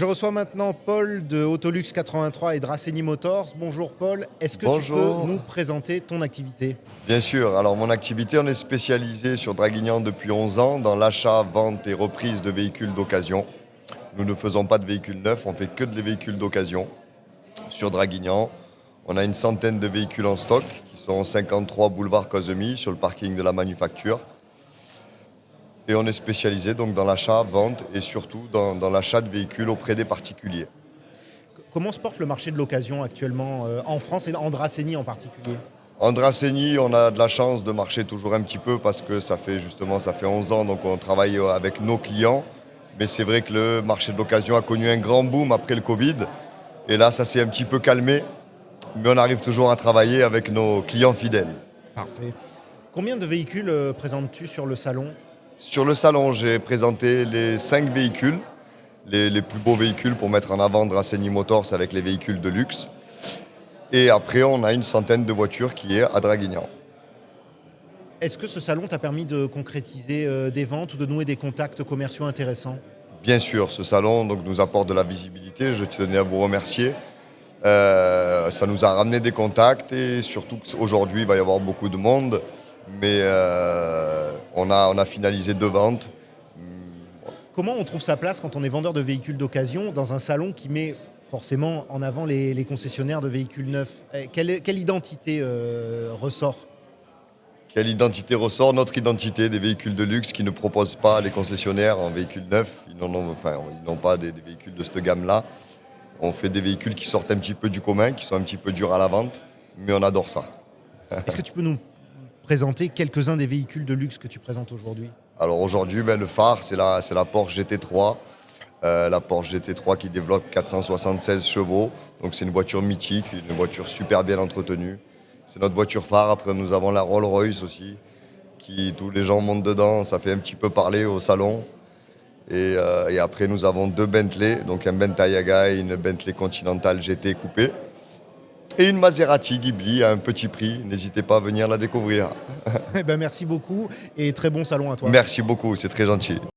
Je reçois maintenant Paul de Autolux 83 et Draceni Motors. Bonjour Paul, est-ce que tu Bonjour. peux nous présenter ton activité? Bien sûr, alors mon activité, on est spécialisé sur Draguignan depuis 11 ans dans l'achat, vente et reprise de véhicules d'occasion. Nous ne faisons pas de véhicules neufs, on fait que des véhicules d'occasion sur Draguignan. On a une centaine de véhicules en stock qui sont 53 boulevard Cosemy sur le parking de la Manufacture. Et on est spécialisé donc dans l'achat, vente et surtout dans l'achat de véhicules auprès des particuliers. Comment se porte le marché de l'occasion actuellement en France et en Draceni en particulier? En Draceni, on a de la chance de marcher toujours un petit peu parce que ça fait 11 ans, donc on travaille avec nos clients. Mais c'est vrai que le marché de l'occasion a connu un grand boom après le Covid. Et là, ça s'est un petit peu calmé. Mais on arrive toujours à travailler avec nos clients fidèles. Parfait. Combien de véhicules présentes-tu sur le salon? Sur le salon, j'ai présenté les 5 véhicules, les plus beaux véhicules pour mettre en avant Draceni Motors avec les véhicules de luxe. Et après, on a une centaine de voitures qui est à Draguignan. Est-ce que ce salon t'a permis de concrétiser des ventes ou de nouer des contacts commerciaux intéressants? Bien sûr, ce salon donc, nous apporte de la visibilité, je tenais à vous remercier. Ça nous a ramené des contacts et surtout aujourd'hui, il va y avoir beaucoup de monde. Mais on a finalisé 2 ventes. Comment on trouve sa place quand on est vendeur de véhicules d'occasion dans un salon qui met forcément en avant les concessionnaires de véhicules neufs? Quelle identité ressort? Quelle identité ressort? Notre identité des véhicules de luxe qui ne proposent pas les concessionnaires en véhicules neufs. Ils n'ont pas des véhicules de cette gamme-là. On fait des véhicules qui sortent un petit peu du commun, qui sont un petit peu durs à la vente, mais on adore ça. Est-ce que tu peux nous présenter quelques-uns des véhicules de luxe que tu présentes aujourd'hui? Alors aujourd'hui, le phare, c'est la Porsche GT3. La Porsche GT3 qui développe 476 chevaux. Donc c'est une voiture mythique, une voiture super bien entretenue. C'est notre voiture phare. Après, nous avons la Rolls-Royce aussi, qui tous les gens montent dedans. Ça fait un petit peu parler au salon. Et après, nous avons 2 Bentley, donc un Bentayga et une Bentley Continental GT coupée. Et une Maserati Ghibli à un petit prix. N'hésitez pas à venir la découvrir. Eh ben, merci beaucoup et très bon salon à toi. Merci beaucoup, c'est très gentil.